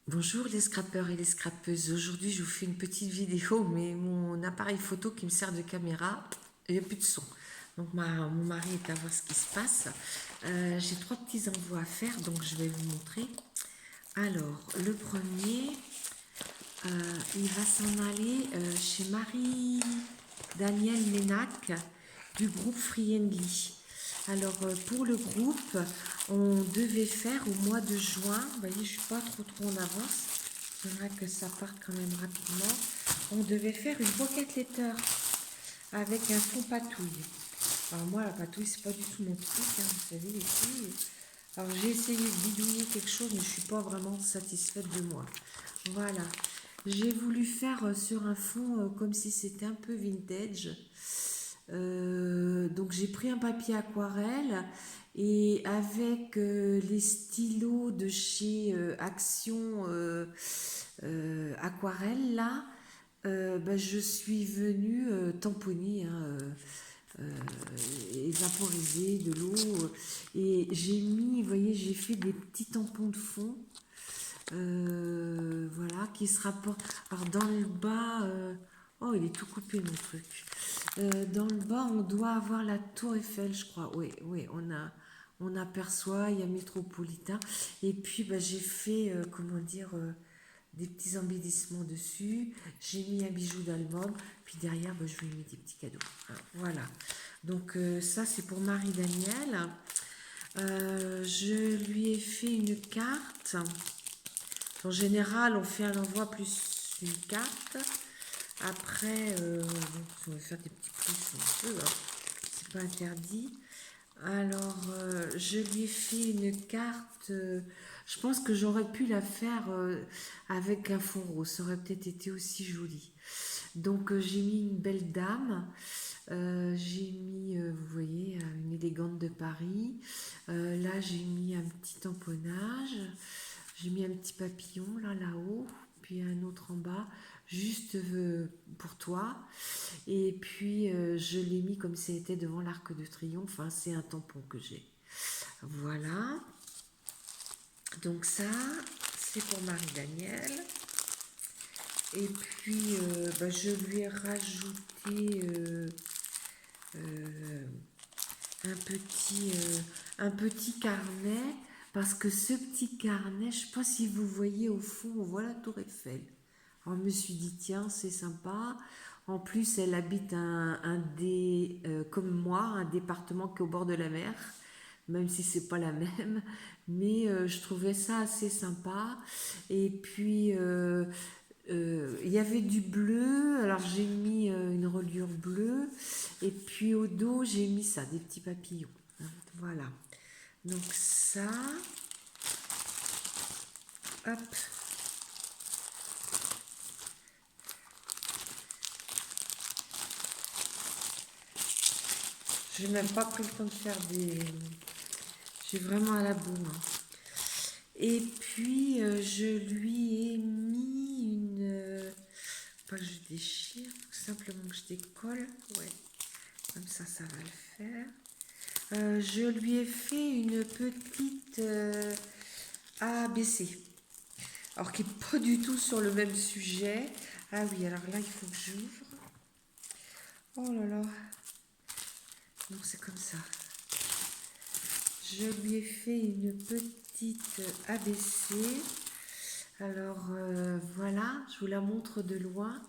Bonjour les scrappeurs et les scrappeuses. Aujourd'hui, je vous fais une petite vidéo, mais mon appareil photo qui me sert de caméra, il n'y a plus de son. Donc mon mari est à voir ce qui se passe. J'ai trois petits envois à faire, donc je vais vous montrer. Alors, le premier, il va s'en aller chez Marie-Danielle Ménac du groupe Friendly. Alors, pour le groupe, on devait faire au mois de juin, vous voyez, je ne suis pas trop en avance, j'aimerais que ça parte quand même rapidement. On devait faire une pocket letter avec un fond patouille. Alors moi, la patouille, c'est pas du tout mon truc, hein, vous savez, les filles. Alors j'ai essayé de bidouiller quelque chose, mais je suis pas vraiment satisfaite de moi. Voilà. J'ai voulu faire sur un fond comme si c'était un peu vintage. Donc j'ai pris un papier aquarelle et avec les stylos de chez Action Aquarelle là, bah, je suis venue tamponner, hein, vaporiser de l'eau et j'ai mis, vous voyez, j'ai fait des petits tampons de fond, voilà, qui se rapportent. Alors dans le bas, oh il est tout coupé mon truc. Dans le bas, on doit avoir la Tour Eiffel, je crois. Oui, oui, on aperçoit, il y a Métropolitain. Et puis, bah, j'ai fait, comment dire, des petits embellissements dessus. J'ai mis un bijou d'album. Puis derrière, bah, je lui ai mis des petits cadeaux. Hein, voilà. Donc, ça, c'est pour Marie-Danielle. Je lui ai fait une carte. En général, on fait un envoi plus une carte. Après, on va faire des petits plus, on peut, hein. C'est pas interdit. Alors, je lui ai fait une carte. Je pense que j'aurais pu la faire avec un fond rose. Ça aurait peut-être été aussi joli. Donc, j'ai mis une belle dame. J'ai mis, vous voyez, une élégante de Paris. Là, j'ai mis un petit tamponnage. J'ai mis un petit papillon là-haut, puis un autre en bas, juste pour toi. Et puis je l'ai mis comme si c'était devant l'Arc de Triomphe. Hein, c'est un tampon que j'ai. Voilà. Donc ça, c'est pour Marie-Danielle. Et puis bah, je lui ai rajouté euh, un petit carnet. Parce que ce petit carnet, je ne sais pas si vous voyez au fond, on voit la Tour Eiffel. Alors, je me suis dit, tiens, c'est sympa. En plus, elle habite comme moi, un département qui est au bord de la mer, même si c'est pas la même. Mais je trouvais ça assez sympa. Et puis, il y avait du bleu, alors j'ai mis une reliure bleue. Et puis au dos, j'ai mis ça, des petits papillons. Hein, voilà. Donc ça, hop, j'ai même pas pris le temps de faire des... J'ai vraiment à la boum. Hein. Et puis, je lui ai mis une... pas que je déchire, simplement que je décolle. Ouais, comme ça va le faire. Je lui ai fait une petite ABC. Alors, qui n'est pas du tout sur le même sujet. Ah oui, alors là, il faut que j'ouvre. Oh là là. Non, c'est comme ça. Je lui ai fait une petite ABC. Alors voilà, je vous la montre de loin.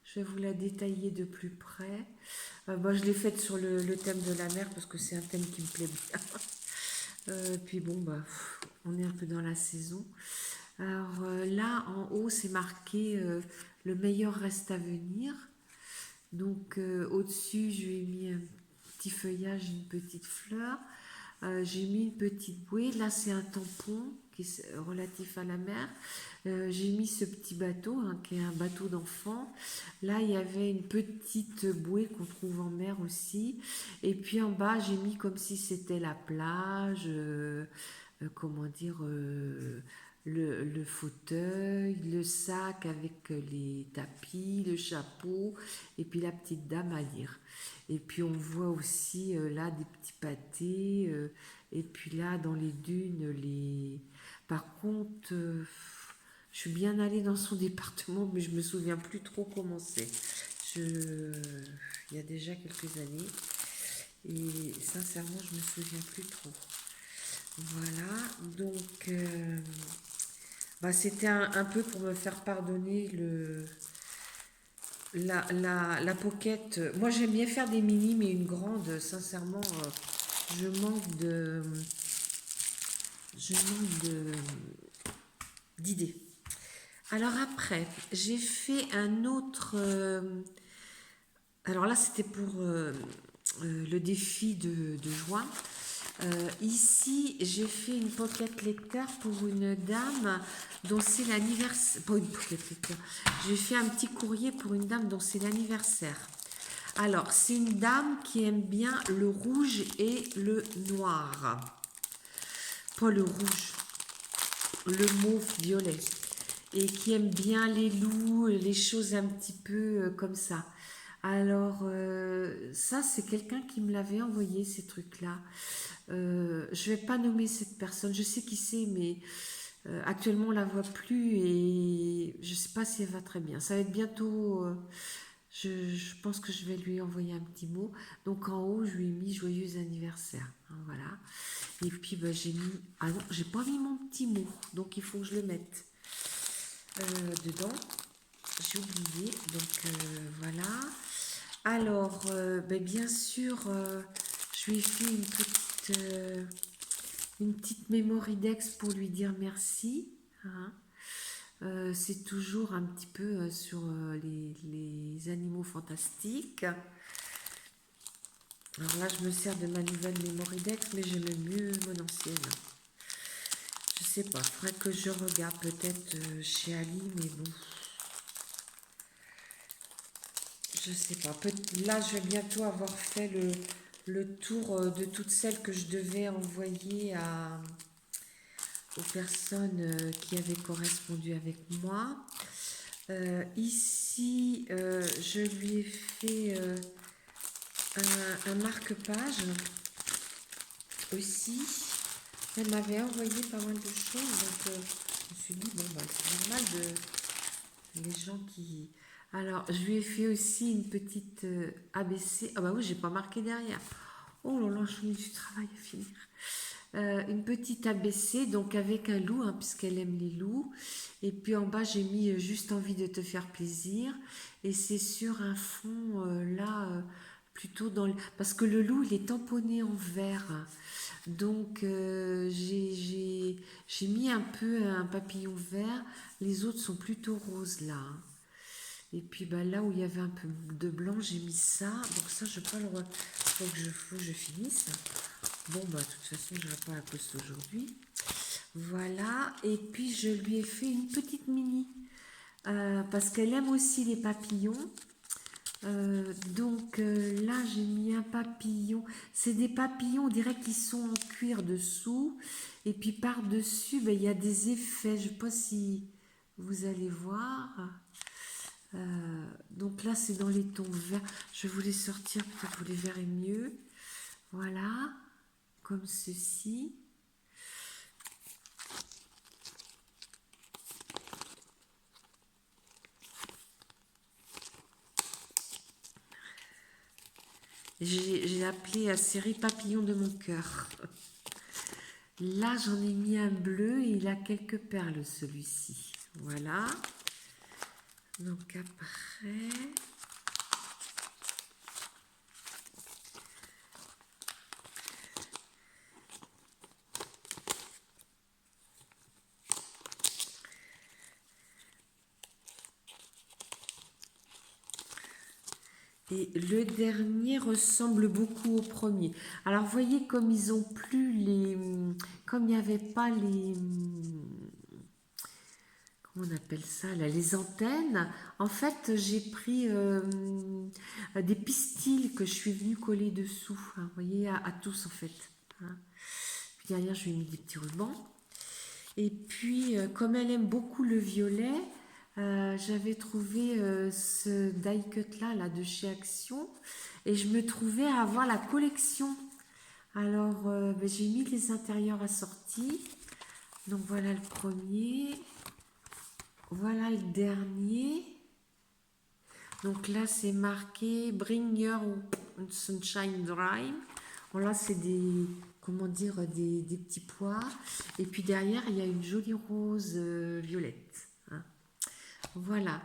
Je vais vous la détailler de plus près. Moi, je l'ai faite sur le thème de la mer parce que c'est un thème qui me plaît bien. Puis bon, bah, on est un peu dans la saison. Alors là, en haut, c'est marqué le meilleur reste à venir. Donc au-dessus, je lui ai mis un petit feuillage, une petite fleur. J'ai mis une petite bouée. Là, c'est un tampon qui est relatif à la mer. J'ai mis ce petit bateau, hein, qui est un bateau d'enfant. Là, il y avait une petite bouée qu'on trouve en mer aussi. Et puis en bas, j'ai mis comme si c'était la plage. Comment dire, le fauteuil, le sac avec les tapis, le chapeau, et puis la petite dame à lire. Et puis on voit aussi là des petits pâtés, et puis là dans les dunes, les... Par contre, Je suis bien allée dans son département, mais je me souviens plus trop comment c'est. Il y a déjà quelques années. Et sincèrement, je me souviens plus trop. Voilà, donc c'était un peu pour me faire pardonner la pocket. Moi, j'aime bien faire des mini, mais une grande, sincèrement, je manque de, je manque d'idées. Alors après, j'ai fait un autre. Alors là, c'était pour le défi de juin. Ici, j'ai fait une pocket lecteur pour une dame dont c'est l'anniversaire. Pas une pocket lecteur. J'ai fait un petit courrier pour une dame dont c'est l'anniversaire. Alors, c'est une dame qui aime bien le rouge et le noir. Pas le rouge, le mauve violet. Et qui aime bien les loups, les choses un petit peu comme ça. Alors, ça, c'est quelqu'un qui me l'avait envoyé, ces trucs-là. Je vais pas nommer cette personne, je sais qui c'est, mais actuellement on la voit plus et je sais pas si elle va très bien. Ça va être bientôt, je pense que je vais lui envoyer un petit mot. Donc en haut, je lui ai mis joyeux anniversaire. Hein, voilà. Et puis j'ai mis, ah non, j'ai pas mis mon petit mot, donc il faut que je le mette dedans. J'ai oublié, donc voilà. Alors, bien sûr, je lui ai fait une petite mémoridex pour lui dire merci. Hein. C'est toujours un petit peu sur les animaux fantastiques. Alors là, je me sers de ma nouvelle mémoridex, mais j'aime mieux mon ancienne. Je sais pas, il faudrait que je regarde peut-être chez Ali, mais bon. Je sais pas. Là, je vais bientôt avoir fait le tour de toutes celles que je devais envoyer aux personnes qui avaient correspondu avec moi. Ici, je lui ai fait un marque-page aussi. Elle m'avait envoyé pas mal de choses, donc je me suis dit, bon, c'est normal les gens qui... Alors, je lui ai fait aussi une petite ABC. Ah bah oui, j'ai pas marqué derrière. Oh là là, je mets du travail à finir. Une petite ABC, donc avec un loup, hein, puisqu'elle aime les loups. Et puis en bas, j'ai mis juste envie de te faire plaisir. Et c'est sur un fond là, plutôt dans le... Parce que le loup, il est tamponné en vert. Donc j'ai mis un peu un papillon vert. Les autres sont plutôt roses là. Hein. Et puis là où il y avait un peu de blanc, j'ai mis ça. Donc ça, je peux le... Faut que je finisse. Bon, de toute façon, je ne vais pas la poster aujourd'hui. Voilà. Et puis, je lui ai fait une petite mini. Parce qu'elle aime aussi les papillons. Donc là, j'ai mis un papillon. C'est des papillons, on dirait qu'ils sont en cuir dessous. Et puis par-dessus, il y a des effets. Je ne sais pas si vous allez voir. Donc là, c'est dans les tons verts. Je vais vous les sortir, peut-être vous les verrez mieux. Voilà, comme ceci. J'ai appelé la série Papillon de mon cœur. Là, j'en ai mis un bleu et il a quelques perles, celui-ci. Voilà. Donc après... Et le dernier ressemble beaucoup au premier. Alors, vous voyez comme ils ont plus les... Comme il n'y avait pas les... Comment on appelle ça là, les antennes. En fait, j'ai pris des pistils que je suis venue coller dessous. Hein, vous voyez, à tous en fait. Hein. Puis derrière, je lui ai mis des petits rubans. Et puis, comme elle aime beaucoup le violet, j'avais trouvé ce die cut là de chez Action et je me trouvais à avoir la collection. Alors j'ai mis les intérieurs assortis. Donc voilà le premier. voilà le dernier. Donc là, c'est marqué Bring Your Sunshine Dream. Bon, là, c'est des, comment dire, des petits pois. Et puis derrière, il y a une jolie rose violette. Hein. Voilà.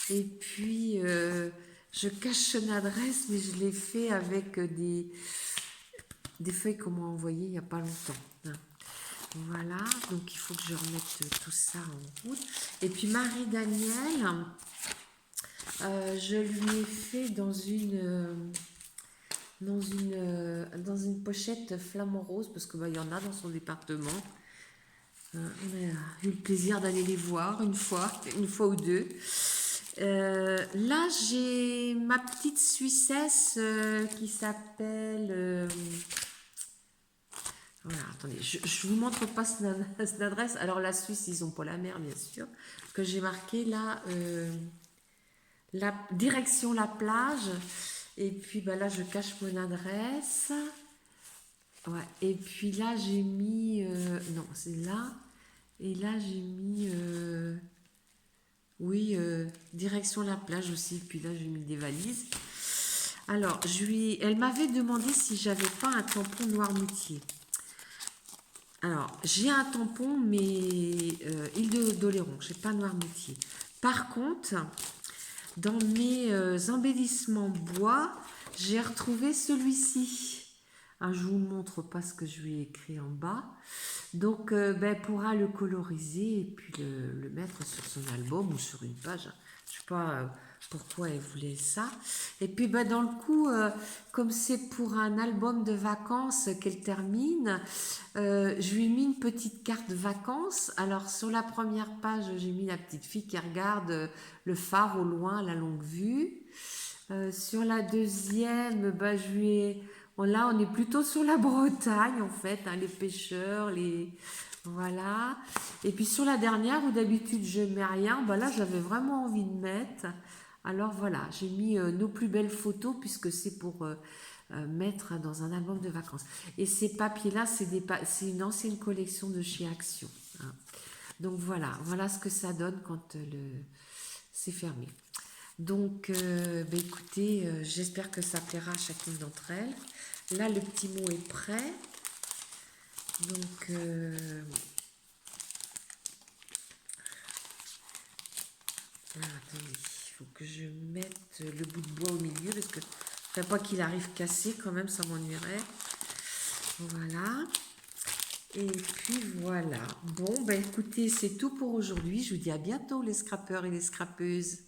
Et puis, je cache son adresse, mais je l'ai fait avec des feuilles qu'on m'a envoyées il n'y a pas longtemps. Hein. Voilà, donc il faut que je remette tout ça en route. Et puis Marie-Danielle, je lui ai fait dans une pochette flamant rose, parce que bah, il y en a dans son département. On a eu le plaisir d'aller les voir une fois ou deux. Là, j'ai ma petite Suissesse qui s'appelle... voilà, attendez, je vous montre pas cette adresse. Alors, la Suisse, ils ont pas la mer, bien sûr. Que j'ai marqué là, la direction la plage. Et puis, bah, là, je cache mon adresse. Ouais, et puis là, j'ai mis... non, c'est là. Et là, j'ai mis... oui, direction la plage aussi. Puis là, j'ai mis des valises. Alors, elle m'avait demandé si j'avais pas un tampon Noirmoutier. Alors, j'ai un tampon, mais île d'Oléron, je n'ai pas Noirmoutier. Par contre, dans mes embellissements bois, j'ai retrouvé celui-ci. Ah, je ne vous montre pas ce que je lui ai écrit en bas. Donc, ben, pourra le coloriser et puis le mettre sur son album ou sur une page. Je ne sais pas pourquoi elle voulait ça. Et puis, ben, dans le coup, comme c'est pour un album de vacances qu'elle termine, je lui ai mis une petite carte vacances. Alors, sur la première page, j'ai mis la petite fille qui regarde le phare au loin, à la longue vue. Sur la deuxième, ben, je lui ai... Bon, là, on est plutôt sur la Bretagne, en fait, hein, les pêcheurs, les... Voilà. Et puis sur la dernière, où d'habitude je mets rien, ben là, j'avais vraiment envie de mettre. Alors voilà, j'ai mis nos plus belles photos, puisque c'est pour mettre dans un album de vacances. Et ces papiers-là, c'est une ancienne collection de chez Action. Hein. Donc voilà ce que ça donne quand c'est fermé. Donc, ben écoutez, j'espère que ça plaira à chacune d'entre elles. Là, le petit mot est prêt. Donc, attendez, il faut que je mette le bout de bois au milieu parce que je ne pas qu'il arrive cassé quand même, ça m'ennuierait. Voilà. Et puis voilà. Bon, ben écoutez, c'est tout pour aujourd'hui. Je vous dis à bientôt les scrappeurs et les scrappeuses.